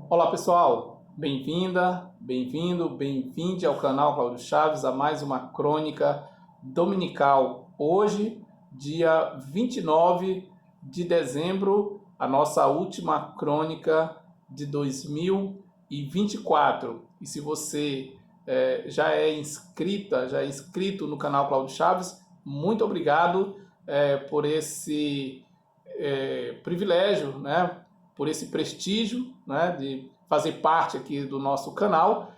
Olá pessoal, bem-vinda, bem-vindo, bem-vinde ao canal Cláudio Chaves a mais uma crônica dominical. Hoje, dia 29 de dezembro, a nossa última crônica de 2024. E se você já é inscrita, já é inscrito no canal Cláudio Chaves, muito obrigado por esse privilégio, né? Por esse prestígio, né, de fazer parte aqui do nosso canal.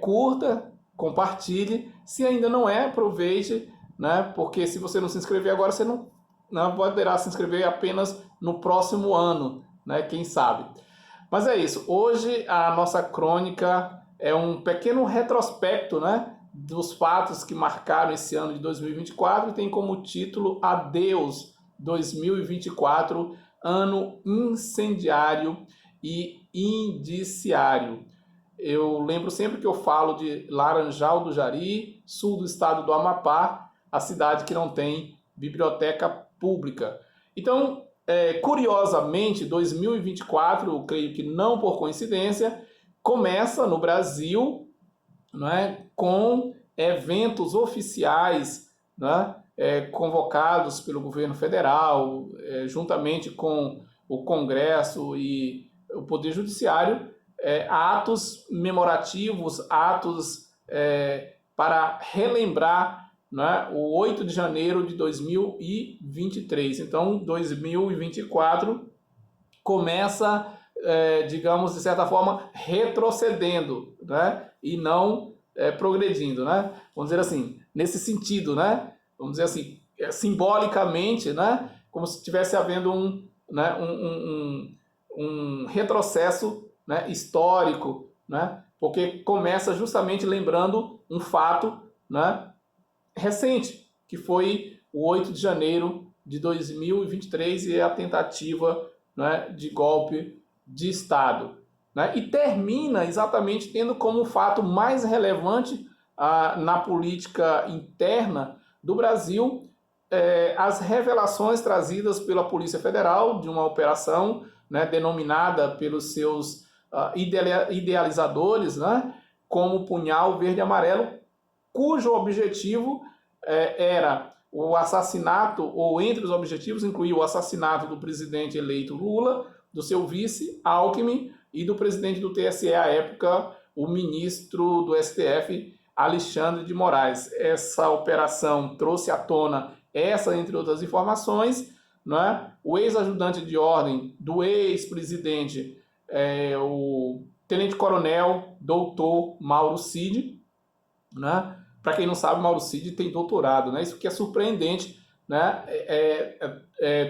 Curta, compartilhe. Se ainda não é, aproveite, né, porque se você não se inscrever agora, você não poderá se inscrever apenas no próximo ano, né, quem sabe. Mas é isso. Hoje a nossa crônica é um pequeno retrospecto, né, dos fatos que marcaram esse ano de 2024 e tem como título Adeus 2024, ano incendiário e indiciário. Eu lembro sempre que eu falo de Laranjal do Jari, sul do estado do Amapá, a cidade que não tem biblioteca pública. Então, curiosamente, 2024, eu creio que não por coincidência, começa no Brasil, né, com eventos oficiais, né, convocados pelo governo federal, juntamente com o Congresso e o Poder Judiciário, atos memorativos, atos para relembrar, né, o 8 de janeiro de 2023. Então, 2024 começa, digamos, de certa forma, retrocedendo, né, e não progredindo, né? Vamos dizer assim, nesse sentido, né? Vamos dizer assim, simbolicamente, né? Como se estivesse havendo né, um retrocesso, né, histórico, né? Porque começa justamente lembrando um fato, né, recente, que foi o 8 de janeiro de 2023 e a tentativa, né, de golpe de Estado. Né? E termina exatamente tendo como fato mais relevante na política interna do Brasil as revelações trazidas pela Polícia Federal de uma operação, né, denominada pelos seus idealizadores, né, como Punhal Verde e Amarelo, cujo objetivo era o assassinato, ou entre os objetivos incluía o assassinato do presidente eleito Lula, do seu vice Alckmin e do presidente do TSE à época, o ministro do STF, Alexandre de Moraes. Essa operação trouxe à tona essa, entre outras informações, né? O ex-ajudante de ordem do ex-presidente, o tenente-coronel doutor Mauro Cid, né? Para quem não sabe, Mauro Cid tem doutorado, né? Isso que é surpreendente, né?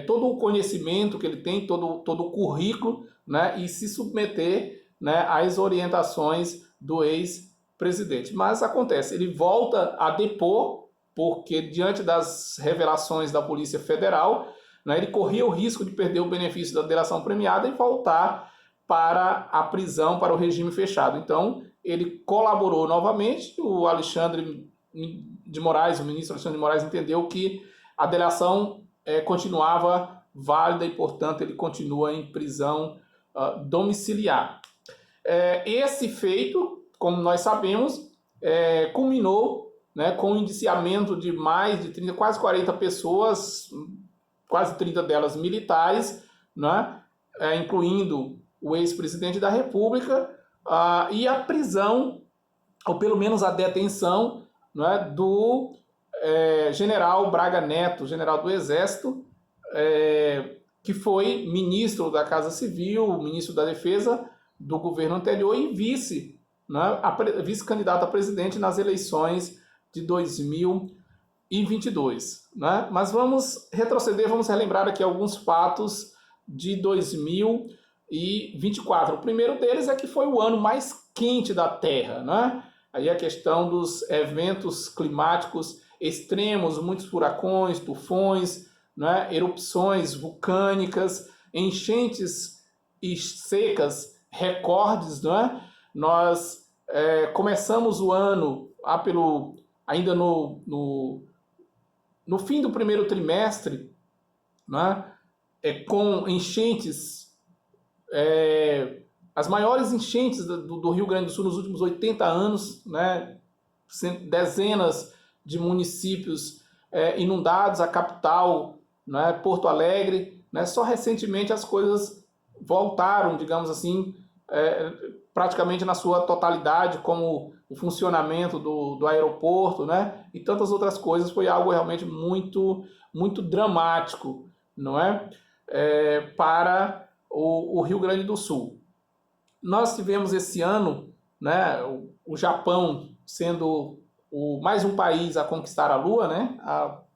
Todo o conhecimento que ele tem, todo o currículo, né? E se submeter, né, às orientações do ex-presidente. Mas acontece, ele volta a depor, porque diante das revelações da Polícia Federal, né, ele corria o risco de perder o benefício da delação premiada e voltar para a prisão, para o regime fechado. Então, ele colaborou novamente, o Alexandre de Moraes, o ministro Alexandre de Moraes, entendeu que a delação continuava válida e, portanto, ele continua em prisão domiciliar. Esse feito, como nós sabemos, culminou, né, com o indiciamento de mais de 30, quase 40 pessoas, quase 30 delas militares, né, incluindo o ex-presidente da República, e a prisão, ou pelo menos a detenção, né, do general Braga Neto, general do Exército, que foi ministro da Casa Civil, ministro da Defesa do governo anterior e vice, né, vice-candidato a presidente nas eleições de 2022. Né? Mas vamos retroceder, vamos relembrar aqui alguns fatos de 2024. O primeiro deles é que foi o ano mais quente da Terra, né? Aí a questão dos eventos climáticos extremos, muitos furacões, tufões, né? Erupções vulcânicas, enchentes e secas, recordes, né? Nós começamos o ano ainda no fim do primeiro trimestre, né? Com enchentes as maiores enchentes do Rio Grande do Sul nos últimos 80 anos, né? Dezenas de municípios inundados, a capital, né? Porto Alegre, né? Só recentemente as coisas voltaram, digamos assim, praticamente na sua totalidade, como o funcionamento do aeroporto, né? E tantas outras coisas. Foi algo realmente muito, muito dramático, não é? Para o Rio Grande do Sul. Nós tivemos esse ano, né, o Japão sendo mais um país a conquistar a Lua, né,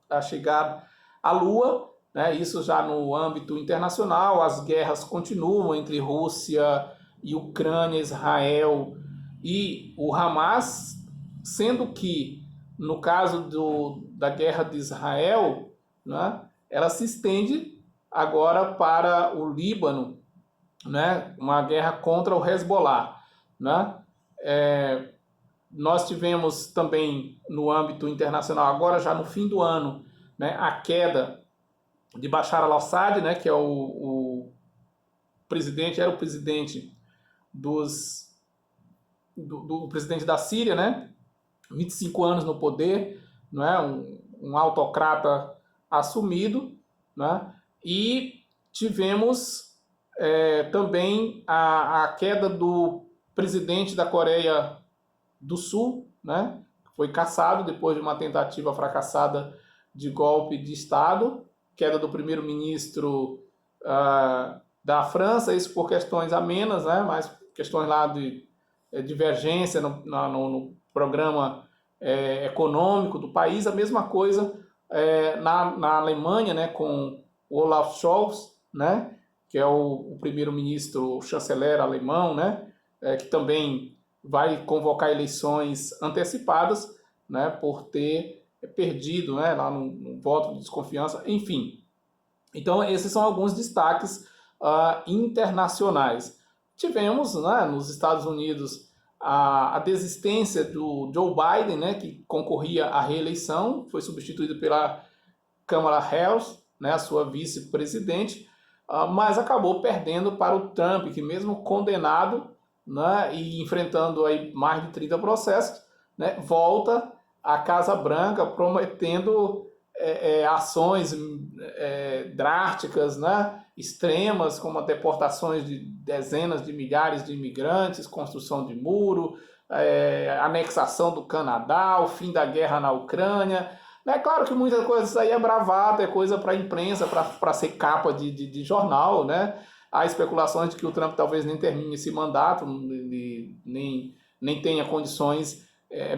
a chegar à Lua, né, isso já no âmbito internacional. As guerras continuam entre Rússia e Ucrânia, Israel e o Hamas, sendo que, no caso da guerra de Israel, né, ela se estende agora para o Líbano, né, uma guerra contra o Hezbollah, né? Nós tivemos também no âmbito internacional, agora já no fim do ano, né, a queda de Bashar al-Assad, né, que é o presidente, era o presidente do presidente da Síria, né, 25 anos no poder, não é, um autocrata assumido, né, e tivemos também a queda do presidente da Coreia do Sul, né? Foi cassado depois de uma tentativa fracassada de golpe de Estado, queda do primeiro-ministro da França, isso por questões amenas, né? Mas questões lá de divergência no programa econômico do país. A mesma coisa na Alemanha, né? Com o Olaf Scholz, né? Que é o primeiro-ministro, o chanceler alemão, né, que também vai convocar eleições antecipadas, né, por ter perdido, né, lá no voto de desconfiança, enfim. Então, esses são alguns destaques internacionais. Tivemos, né, nos Estados Unidos a desistência do Joe Biden, né, que concorria à reeleição, foi substituído pela Kamala Harris, né, a sua vice-presidente, mas acabou perdendo para o Trump, que mesmo condenado, né, e enfrentando aí mais de 30 processos, né, volta à Casa Branca prometendo ações drásticas, né, extremas, como deportações de dezenas de milhares de imigrantes, construção de muro, anexação do Canadá, o fim da guerra na Ucrânia. É claro que muita coisa disso aí é bravata, é coisa para a imprensa, para ser capa de jornal, né? Há especulações de que o Trump talvez nem termine esse mandato, nem tenha condições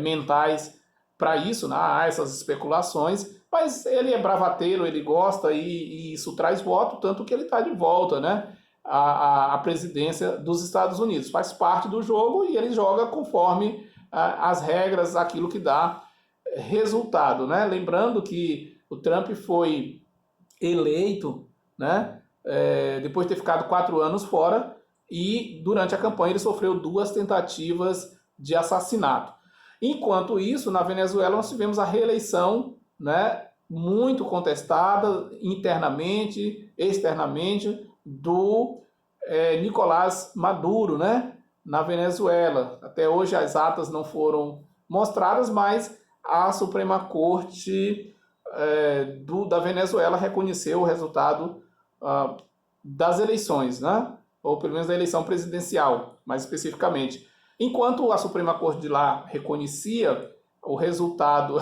mentais para isso, né? Há essas especulações, mas ele é bravateiro, ele gosta e isso traz voto, tanto que ele está de volta, né? A presidência dos Estados Unidos. Faz parte do jogo e ele joga conforme as regras, aquilo que dá resultado, né? Lembrando que o Trump foi eleito, né, depois de ter ficado 4 anos fora, e durante a campanha ele sofreu 2 tentativas de assassinato. Enquanto isso, na Venezuela nós tivemos a reeleição, né, muito contestada internamente, externamente, do Nicolás Maduro, né, na Venezuela. Até hoje as atas não foram mostradas, mas a Suprema Corte da Venezuela reconheceu o resultado das eleições, né? Ou pelo menos da eleição presidencial, mais especificamente. Enquanto a Suprema Corte de lá reconhecia o resultado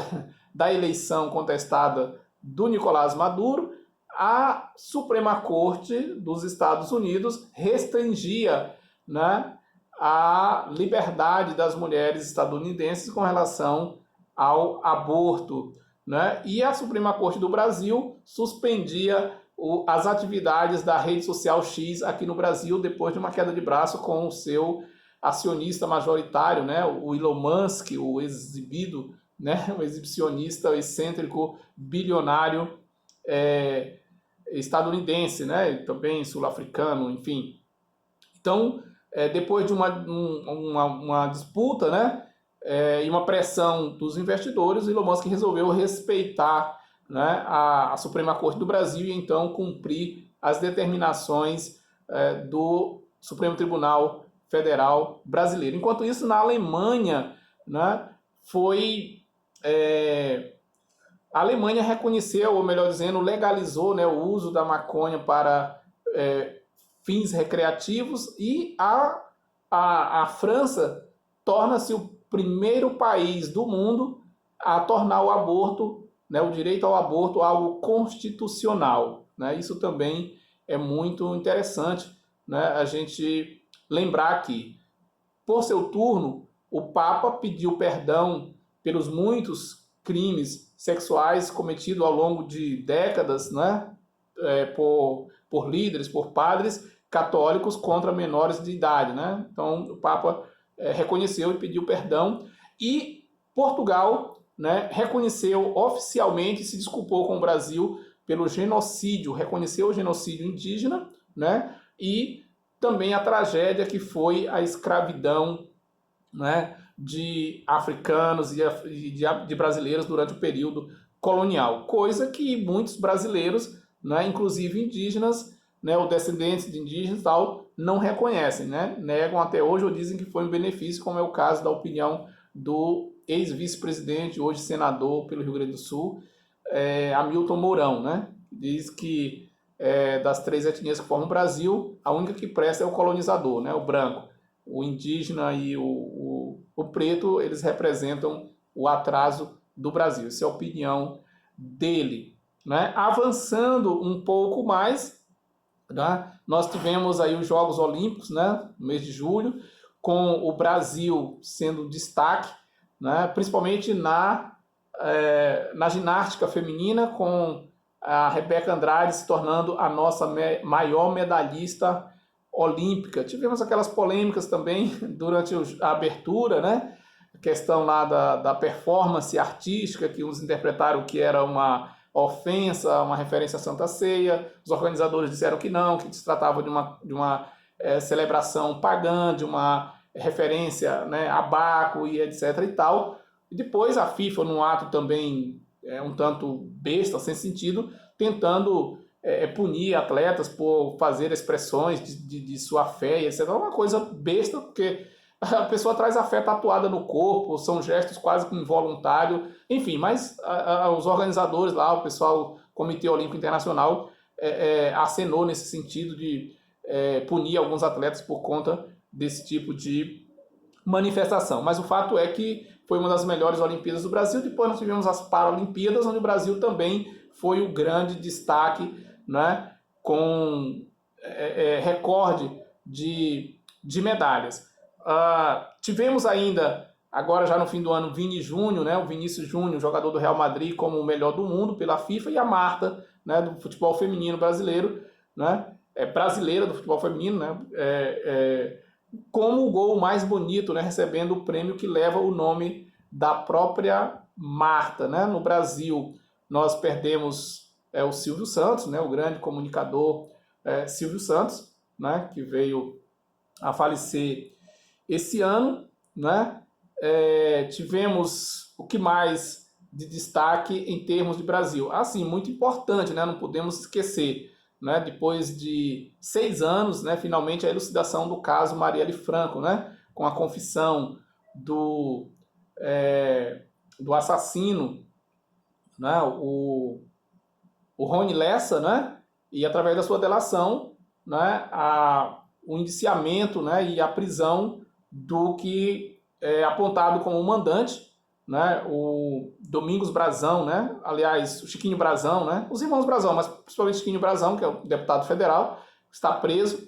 da eleição contestada do Nicolás Maduro, a Suprema Corte dos Estados Unidos restringia, né, a liberdade das mulheres estadunidenses com relação ao aborto, né? E a Suprema Corte do Brasil suspendia as atividades da rede social X aqui no Brasil depois de uma queda de braço com o seu acionista majoritário, né? O Elon Musk, o exibido, né? O exibicionista, o excêntrico bilionário estadunidense, né? E também sul-africano, enfim. Então, depois de uma disputa, né, e uma pressão dos investidores, o Elon Musk resolveu respeitar, né, a Suprema Corte do Brasil e então cumprir as determinações do Supremo Tribunal Federal brasileiro. Enquanto isso, na Alemanha, né, a Alemanha reconheceu, ou melhor dizendo, legalizou, né, o uso da maconha para fins recreativos, e a França torna-se o primeiro país do mundo a tornar o aborto, né, o direito ao aborto, algo constitucional. Né? Isso também é muito interessante, né, a gente lembrar que, por seu turno, o Papa pediu perdão pelos muitos crimes sexuais cometidos ao longo de décadas, né, por líderes, por padres católicos contra menores de idade. Né? Então, o Papa reconheceu e pediu perdão, e Portugal, né, reconheceu oficialmente e se desculpou com o Brasil pelo genocídio, reconheceu o genocídio indígena, né, e também a tragédia que foi a escravidão, né, de africanos e de brasileiros durante o período colonial, coisa que muitos brasileiros, né, inclusive indígenas, né, ou descendentes de indígenas e tal, não reconhecem, né, negam até hoje ou dizem que foi um benefício, como é o caso da opinião do ex-vice-presidente, hoje senador pelo Rio Grande do Sul, Hamilton Mourão, né, diz que das três etnias que formam o Brasil, a única que presta é o colonizador, né, o branco. O indígena e o preto, eles representam o atraso do Brasil. Essa é a opinião dele. Né? Avançando um pouco mais, né? Nós tivemos aí os Jogos Olímpicos, né, no mês de julho, com o Brasil sendo destaque, né, principalmente na ginástica feminina, com a Rebeca Andrade se tornando a nossa maior medalhista olímpica. Tivemos aquelas polêmicas também durante a abertura, né? A questão lá da performance artística, que uns interpretaram que era uma ofensa, uma referência à Santa Ceia. Os organizadores disseram que não, que se tratava de uma celebração pagã, de uma referência, né, a Baco e etc. e tal. E depois a FIFA, num ato também um tanto besta, sem sentido, tentando punir atletas por fazer expressões de sua fé, etc. É uma coisa besta, porque a pessoa traz a fé tatuada no corpo, são gestos quase que involuntários, enfim, mas os organizadores lá, o pessoal, Comitê Olímpico Internacional, acenou nesse sentido de punir alguns atletas por conta desse tipo de manifestação. Mas o fato é que foi uma das melhores Olimpíadas do Brasil. Depois nós tivemos as Paralimpíadas, onde o Brasil também foi o grande destaque, né, com recorde de medalhas. Tivemos ainda, agora já no fim do ano, Vini Júnior, né, o Vinícius Júnior, jogador do Real Madrid, como o melhor do mundo pela FIFA, e a Marta, né, do futebol feminino brasileiro, né, brasileira do futebol feminino, né, como o gol mais bonito, né, recebendo o prêmio que leva o nome da própria Marta. Né? No Brasil, nós perdemos o Silvio Santos, né, o grande comunicador Silvio Santos, né, que veio a falecer esse ano. Né? Tivemos o que mais de destaque em termos de Brasil? Assim, muito importante, né, não podemos esquecer, né, depois de 6 anos, né, finalmente a elucidação do caso Marielle Franco, né, com a confissão do assassino, né, o Rony Lessa, né, e através da sua delação, né, o indiciamento, né, e a prisão do que é apontado como mandante, né, o Domingos Brazão, né, aliás, o Chiquinho Brazão, né, os irmãos Brazão, mas principalmente Chiquinho Brazão, que é o deputado federal, está preso,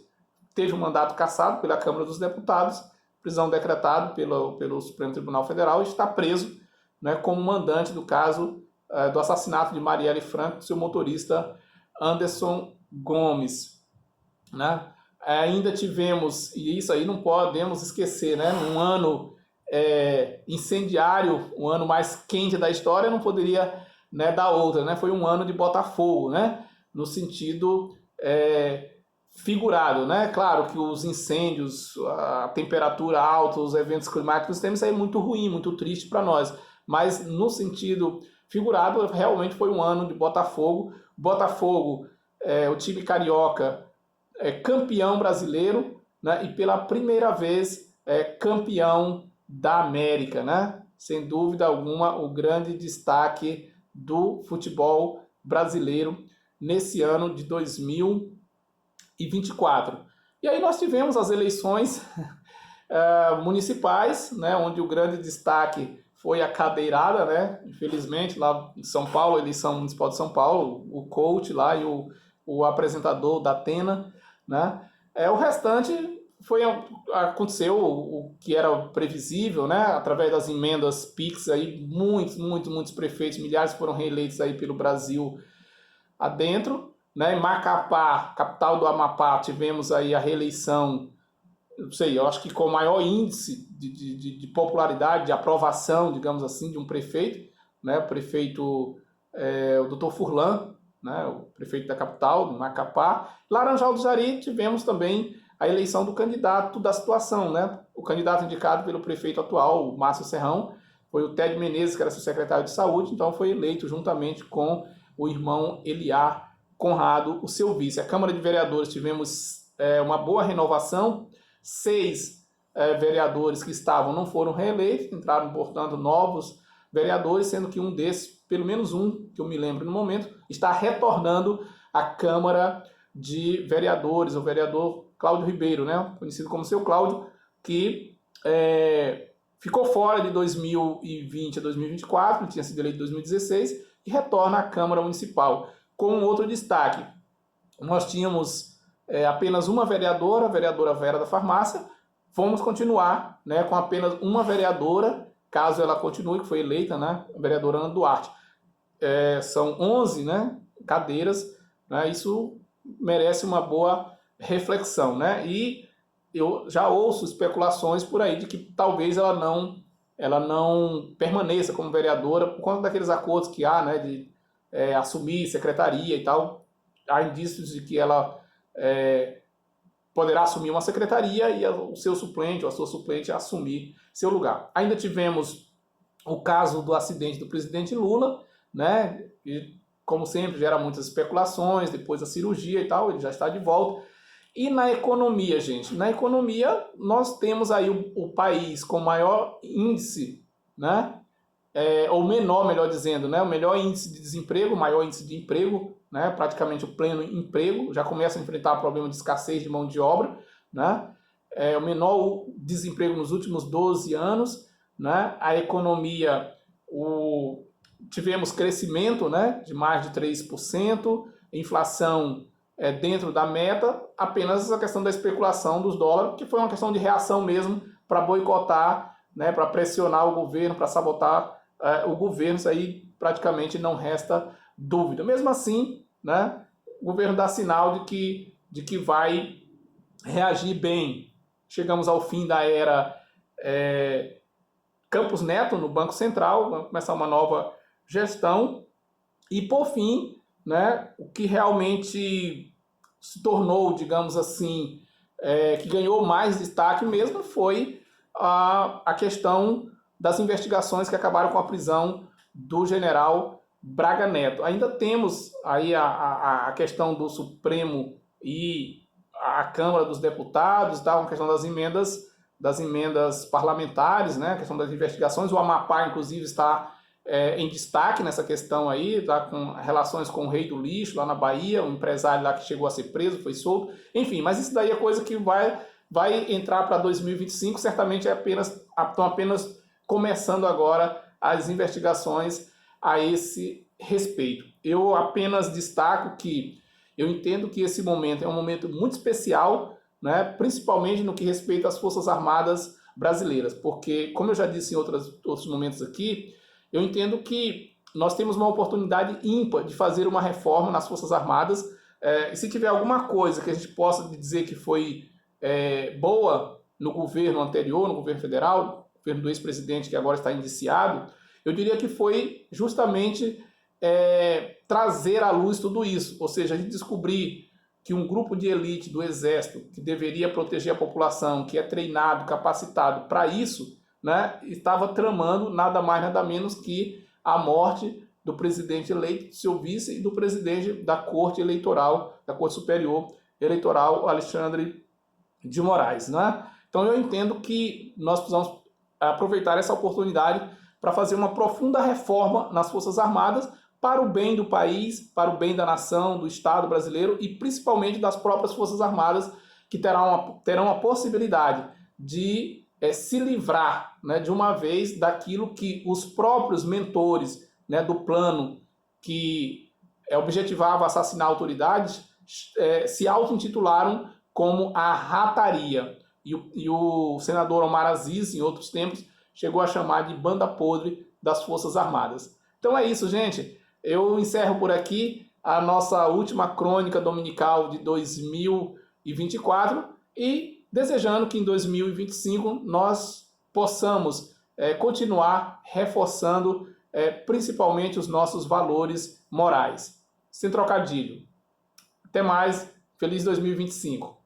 teve um mandato cassado pela Câmara dos Deputados, prisão decretada pelo Supremo Tribunal Federal, e está preso, né, como mandante do caso do assassinato de Marielle Franco, seu motorista Anderson Gomes. Né. Ainda tivemos, e isso aí não podemos esquecer, né, um ano incendiário, o ano mais quente da história, não poderia, né, dar outra, né? Foi um ano de Botafogo, né? No sentido figurado, né? Claro que os incêndios, a temperatura alta, os eventos climáticos têm isso aí muito ruim, muito triste para nós, mas no sentido figurado, realmente foi um ano de Botafogo. Botafogo, o time carioca, campeão brasileiro, né, e pela primeira vez campeão da América, né? Sem dúvida alguma, o grande destaque do futebol brasileiro nesse ano de 2024. E aí nós tivemos as eleições municipais, né, onde o grande destaque foi a cadeirada, né? Infelizmente, lá em São Paulo, eleição municipal de São Paulo, o coach lá e o apresentador da Atena, né? O restante aconteceu o que era previsível, né? Através das emendas PIX, aí, muitos prefeitos, milhares foram reeleitos aí pelo Brasil adentro, né? Em Macapá, capital do Amapá, tivemos aí a reeleição, não sei, eu acho que com o maior índice de popularidade, de aprovação, digamos assim, de um prefeito, né? O prefeito, o Dr. Furlan, né? O prefeito da capital, do Macapá. Laranjal do Jari, tivemos também a eleição do candidato da situação, né? O candidato indicado pelo prefeito atual, o Márcio Serrão, foi o Ted Menezes, que era seu secretário de saúde, então foi eleito juntamente com o irmão Eliar Conrado, o seu vice. A Câmara de Vereadores tivemos uma boa renovação, 6 vereadores que estavam não foram reeleitos, entraram, portanto, novos vereadores, sendo que um desses, pelo menos um, que eu me lembro no momento, está retornando à Câmara de Vereadores, o vereador Cláudio Ribeiro, né, conhecido como seu Cláudio, que ficou fora de 2020 a 2024, ele tinha sido eleito em 2016, e retorna à Câmara Municipal. Com outro destaque, nós tínhamos apenas uma vereadora, a vereadora Vera da Farmácia. Vamos continuar, né, com apenas uma vereadora, caso ela continue, que foi eleita, né, a vereadora Ana Duarte. São 11, né, cadeiras, né, isso merece uma boa reflexão, né, e eu já ouço especulações por aí de que talvez ela não permaneça como vereadora por conta daqueles acordos que há, né, de assumir secretaria e tal. Há indícios de que ela poderá assumir uma secretaria e o seu suplente ou a sua suplente assumir seu lugar. Ainda tivemos o caso do acidente do presidente Lula, né? E, como sempre, gera muitas especulações, depois da cirurgia e tal, ele já está de volta. E na economia, gente? Na economia, nós temos aí o país com maior índice, né? Ou menor, melhor dizendo, né? O melhor índice de desemprego, o maior índice de emprego, né? Praticamente o pleno emprego, já começa a enfrentar problema de escassez de mão de obra, né? O menor desemprego nos últimos 12 anos, né? A economia, tivemos crescimento, né, de mais de 3%, inflação dentro da meta, apenas essa questão da especulação dos dólares, que foi uma questão de reação mesmo para boicotar, né, para pressionar o governo, para sabotar o governo. Isso aí praticamente não resta dúvida. Mesmo assim, né, o governo dá sinal de que vai reagir bem. Chegamos ao fim da era Campos Neto no Banco Central, vamos começar uma nova gestão. E, por fim, né, o que realmente se tornou, digamos assim, que ganhou mais destaque mesmo foi a questão das investigações que acabaram com a prisão do general Braga Neto. Ainda temos aí a questão do Supremo e a Câmara dos Deputados, tá? A questão das emendas parlamentares, né? A questão das investigações. O Amapá, inclusive, está em destaque nessa questão aí, tá? Com relações com o Rei do Lixo, lá na Bahia, um empresário lá que chegou a ser preso, foi solto. Enfim, mas isso daí é coisa que vai entrar para 2025, certamente estão apenas começando agora as investigações a esse respeito. Eu apenas destaco que eu entendo que esse momento é um momento muito especial, né, principalmente no que respeita às Forças Armadas brasileiras, porque, como eu já disse em outros momentos aqui, eu entendo que nós temos uma oportunidade ímpar de fazer uma reforma nas Forças Armadas, e se tiver alguma coisa que a gente possa dizer que foi boa no governo anterior, no governo federal, no governo do ex-presidente que agora está indiciado, eu diria que foi justamente trazer à luz tudo isso, ou seja, a gente descobrir que um grupo de elite do Exército, que deveria proteger a população, que é treinado, capacitado para isso, né, estava tramando nada mais, nada menos que a morte do presidente eleito, seu vice, e do presidente da Corte Eleitoral, da Corte Superior Eleitoral, Alexandre de Moraes, né? Então eu entendo que nós precisamos aproveitar essa oportunidade para fazer uma profunda reforma nas Forças Armadas para o bem do país, para o bem da nação, do Estado brasileiro e principalmente das próprias Forças Armadas, que terão a possibilidade de se livrar, né, de uma vez daquilo que os próprios mentores, né, do plano que objetivava assassinar autoridades se auto-intitularam como a rataria. E o senador Omar Aziz, em outros tempos, chegou a chamar de banda podre das Forças Armadas. Então é isso, gente. Eu encerro por aqui a nossa última crônica dominical de 2024 e desejando que em 2025 nós possamos continuar reforçando principalmente os nossos valores morais. Sem trocadilho. Até mais. Feliz 2025.